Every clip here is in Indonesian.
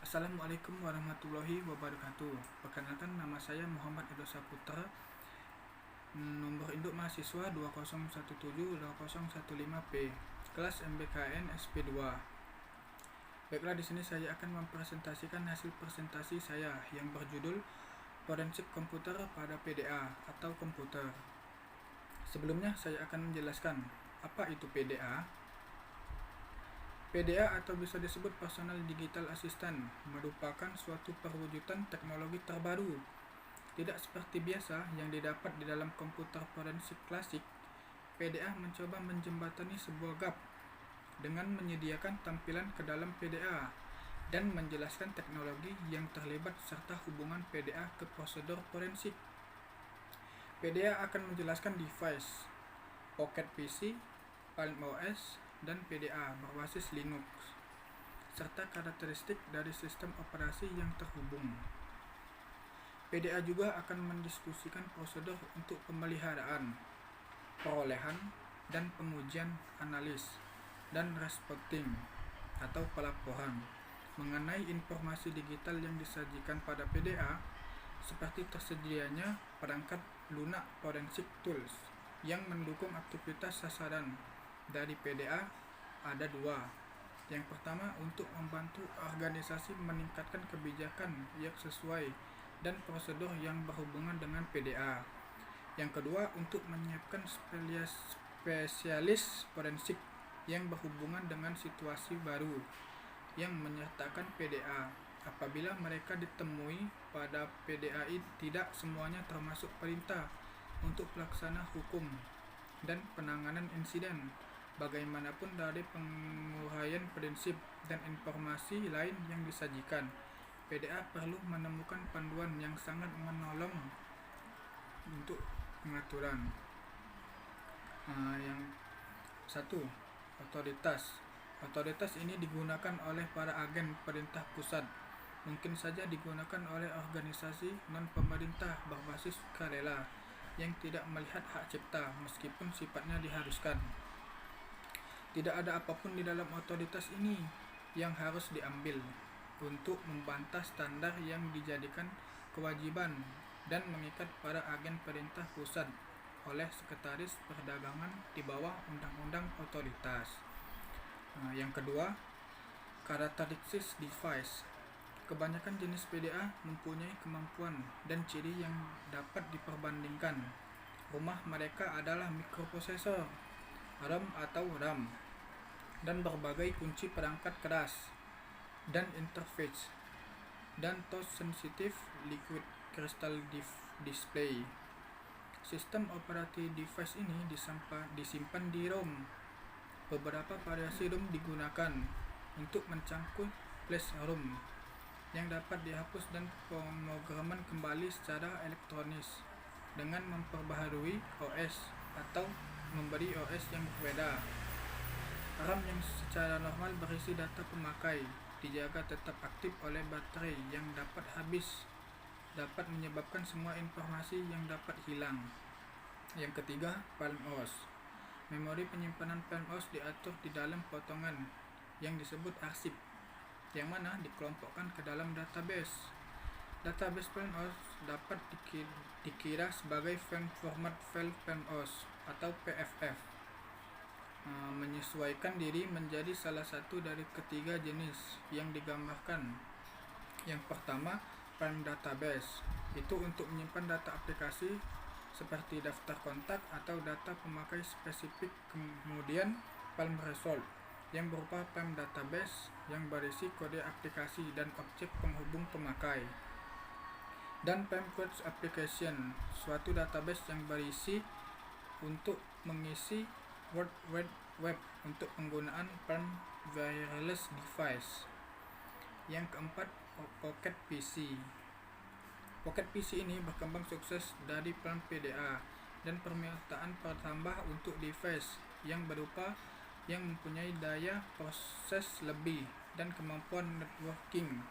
Assalamualaikum warahmatullahi wabarakatuh. Perkenalkan, nama saya Muhammad Edo Saputra. Nomor induk mahasiswa 20172015P, kelas MBKN SP2. Baiklah, di sini saya akan mempresentasikan hasil presentasi saya yang berjudul Forensik Komputer pada PDA atau komputer. Sebelumnya saya akan menjelaskan apa itu PDA. PDA atau bisa disebut Personal Digital Assistant merupakan suatu perwujudan teknologi terbaru. Tidak seperti biasa yang didapat di dalam komputer forensik klasik, PDA mencoba menjembatani sebuah gap dengan menyediakan tampilan ke dalam PDA dan menjelaskan teknologi yang terlibat serta hubungan PDA ke prosedur forensik. PDA akan menjelaskan device, Pocket PC, Palm OS, dan PDA berbasis Linux, serta karakteristik dari sistem operasi yang terhubung. PDA juga akan mendiskusikan prosedur untuk pemeliharaan, perolehan, dan pengujian analis, dan responding atau pelaporan mengenai informasi digital yang disajikan pada PDA, seperti tersedianya perangkat lunak forensik tools yang mendukung aktivitas sasaran dari PDA ada dua. Yang pertama, untuk membantu organisasi meningkatkan kebijakan yang sesuai dan prosedur yang berhubungan dengan PDA. Yang kedua, untuk menyiapkan spesialis forensik yang berhubungan dengan situasi baru yang menyertakan PDA. Apabila mereka ditemui pada PDA tidak semuanya termasuk perintah untuk pelaksana hukum dan penanganan insiden. Bagaimanapun dari penguraian prinsip dan informasi lain yang disajikan, PDA perlu menemukan panduan yang sangat menolong untuk pengaturan. Yang satu, otoritas. Otoritas ini digunakan oleh para agen perintah pusat. Mungkin saja digunakan oleh organisasi non-pemerintah berbasis sukarela yang tidak melihat hak cipta meskipun sifatnya diharuskan. Tidak ada apapun di dalam otoritas ini yang harus diambil untuk membantah standar yang dijadikan kewajiban dan mengikat para agen perintah pusat oleh Sekretaris Perdagangan di bawah Undang-Undang Otoritas. Yang kedua, karakteristik device. Kebanyakan jenis PDA mempunyai kemampuan dan ciri yang dapat diperbandingkan. Rumah mereka adalah mikroprosesor, ROM atau RAM, dan berbagai kunci perangkat keras dan interface, dan touch sensitive liquid crystal display. Sistem operasi device ini disimpan di ROM. Beberapa variasi ROM digunakan untuk mencangkul flash ROM yang dapat dihapus dan pemrograman kembali secara elektronis dengan memperbaharui OS atau memberi OS yang berbeda. RAM yang secara normal berisi data pemakai dijaga tetap aktif oleh baterai yang dapat habis, dapat menyebabkan semua informasi yang dapat hilang. Yang ketiga, Palm OS. Memori penyimpanan Palm OS diatur di dalam potongan yang disebut arsip, yang mana dikelompokkan ke dalam database. Database Palm OS dapat dikira sebagai format file Palm OS atau PFF. Menyesuaikan diri menjadi salah satu dari ketiga jenis yang digambarkan. Yang pertama, Palm Database. Itu untuk menyimpan data aplikasi seperti daftar kontak atau data pemakai spesifik. Kemudian Palm Resolve yang berupa Palm Database yang berisi kode aplikasi dan objek penghubung pemakai. Dan Palm Query Application, suatu database yang berisi untuk mengisi World Wide Web untuk penggunaan Palm Wireless Device. Yang keempat, Pocket PC. Pocket PC ini berkembang sukses dari Palm PDA dan permintaan bertambah untuk device yang berupa yang mempunyai daya proses lebih dan kemampuan networking.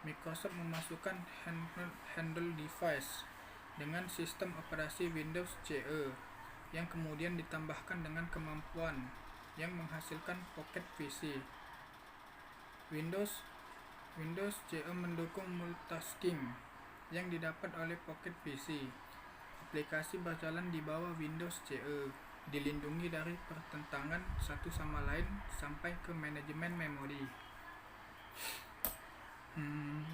Microsoft memasukkan handle device dengan sistem operasi Windows CE yang kemudian ditambahkan dengan kemampuan yang menghasilkan Pocket PC. Windows Windows CE mendukung multitasking yang didapat oleh Pocket PC. Aplikasi berjalan di bawah Windows CE, dilindungi dari pertentangan satu sama lain sampai ke manajemen memori.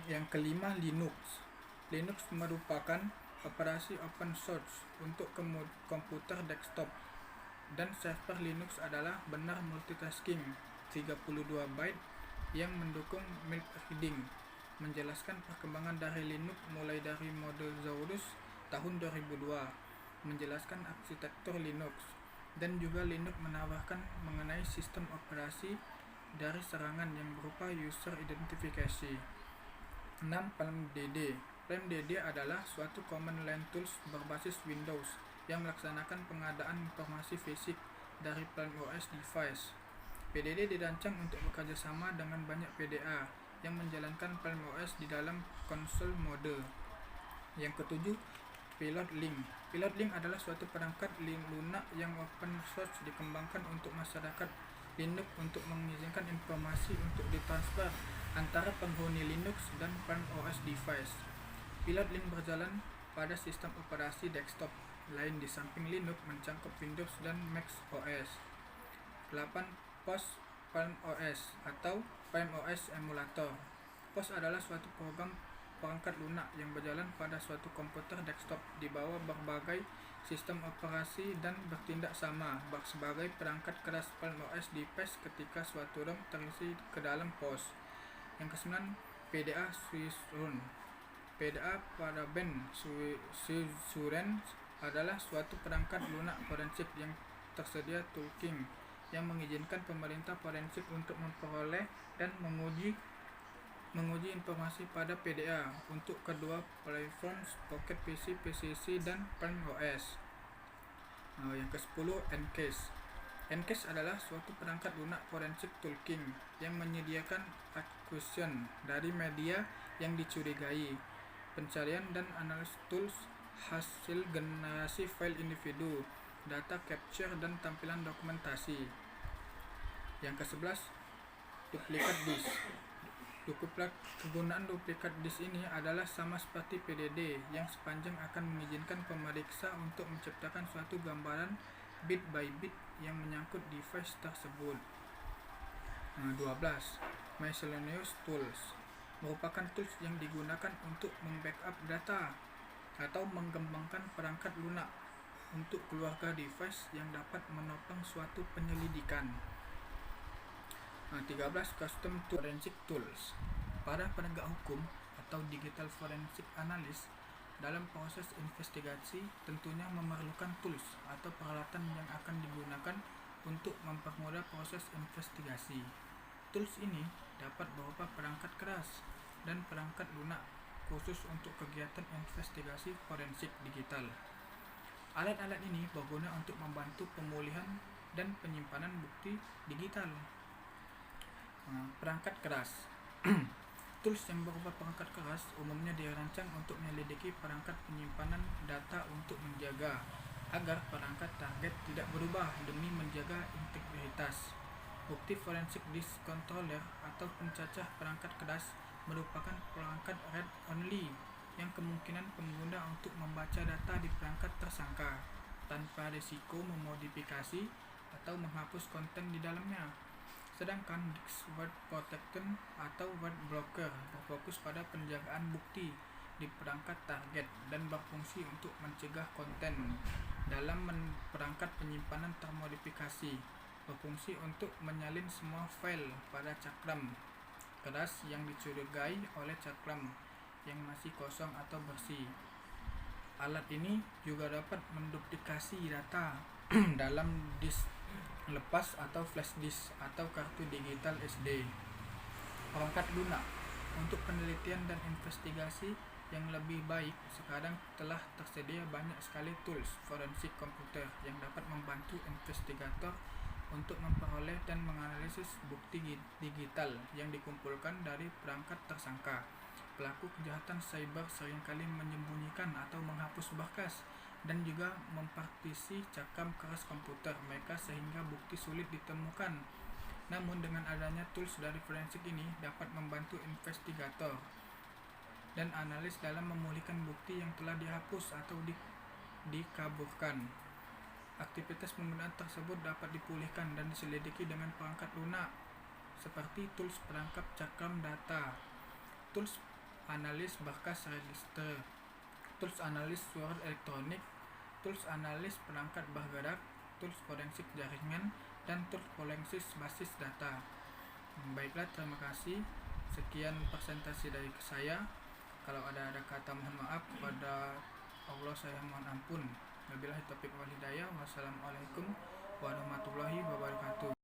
Yang kelima, Linux. Linux merupakan operasi open source untuk komputer desktop, dan server Linux adalah benar multitasking 32 byte yang mendukung multi-threading. Menjelaskan perkembangan dari Linux mulai dari mode Zaurus tahun 2002, menjelaskan arsitektur Linux, dan juga Linux menawarkan mengenai sistem operasi dari serangan yang berupa user identification. 6. PalmDD. PalmDD adalah suatu command line tools berbasis Windows yang melaksanakan pengadaan informasi fisik dari Palm OS device. PDD dirancang untuk bekerja sama dengan banyak PDA yang menjalankan Palm OS di dalam konsol mode. Yang ketujuh, Pilot Link. Pilot Link adalah suatu perangkat lunak yang open source dikembangkan untuk masyarakat Linux untuk mengizinkan informasi untuk ditransfer antara penghuni Linux dan Palm OS device. Pilot Link berjalan pada sistem operasi desktop lain di samping Linux mencangkup Windows dan Mac OS. 8. POS Palm OS atau Palm OS Emulator. POS adalah suatu program perangkat lunak yang berjalan pada suatu komputer desktop di bawah berbagai sistem operasi dan bertindak sama sebagai perangkat keras Palm OS device ketika suatu ROM terisi ke dalam POS. Yang ke-9, PDA Swiss-Run. PDA pada band Swiss-Run adalah suatu perangkat lunak forensik yang tersedia toolkit yang mengizinkan pemerintah forensik untuk memperoleh dan menguji informasi pada PDA untuk kedua platform Pocket PC, PCC, dan Palm OS. Yang ke-10, Encase. Encase adalah suatu perangkat lunak forensik toolkit yang menyediakan acquisition dari media yang dicurigai, pencarian dan analisis tools, hasil generasi file individu, data capture, dan tampilan dokumentasi. Yang ke-11, duplikat disk. Kegunaan duplikat disk ini adalah sama seperti PDD yang sepanjang akan mengizinkan pemeriksa untuk menciptakan suatu gambaran bit by bit yang menyangkut device tersebut. 12. Miscellaneous tools merupakan tools yang digunakan untuk membackup data atau mengembangkan perangkat lunak untuk keluarga device yang dapat menopang suatu penyelidikan. 13. Custom forensic tools. Para penegak hukum atau digital forensic analyst dalam proses investigasi tentunya memerlukan tools atau peralatan yang akan digunakan untuk mempermudah proses investigasi. Tools ini dapat berupa perangkat keras dan perangkat lunak khusus untuk kegiatan investigasi forensik digital. Alat-alat ini berguna untuk membantu pemulihan dan penyimpanan bukti digital. Perangkat keras. Tools yang berupa perangkat keras umumnya dirancang untuk menyelidiki perangkat penyimpanan data untuk menjaga agar perangkat target tidak berubah demi menjaga integritas. Bukti forensik disk controller atau pencacah perangkat keras merupakan perangkat read-only yang kemungkinan pengguna untuk membaca data di perangkat tersangka tanpa risiko memodifikasi atau menghapus konten di dalamnya. Sedangkan disk word protection atau word blocker berfokus pada penjagaan bukti di perangkat target dan berfungsi untuk mencegah konten dalam perangkat penyimpanan termodifikasi, berfungsi untuk menyalin semua file pada cakram keras yang dicurigai oleh cakram yang masih kosong atau bersih. Alat ini juga dapat menduplikasi data dalam disk lepas atau flash disk atau kartu digital SD. Perangkat lunak untuk penelitian dan investigasi yang lebih baik, sekarang telah tersedia banyak sekali tools forensik komputer yang dapat membantu investigator untuk memperoleh dan menganalisis bukti digital yang dikumpulkan dari perangkat tersangka. Pelaku kejahatan cyber seringkali menyembunyikan atau menghapus berkas dan juga mempartisi cakram keras komputer mereka sehingga bukti sulit ditemukan. Namun dengan adanya tools dari forensik ini dapat membantu investigator dan analis dalam memulihkan bukti yang telah dihapus atau dikaburkan. Aktivitas penggunaan tersebut dapat dipulihkan dan diselidiki dengan perangkat lunak, seperti tools perangkap cakram data, tools analis berkas register, tools analis surat elektronik, tools analis perangkat bergerak, tools forensik jaringan, dan tools forensik basis data. Baiklah, terima kasih. Sekian presentasi dari saya. Kalau ada kata mohon maaf, kepada Allah saya mohon ampun. Wabillahi taufiq wal hidayah. Wassalamualaikum warahmatullahi wabarakatuh.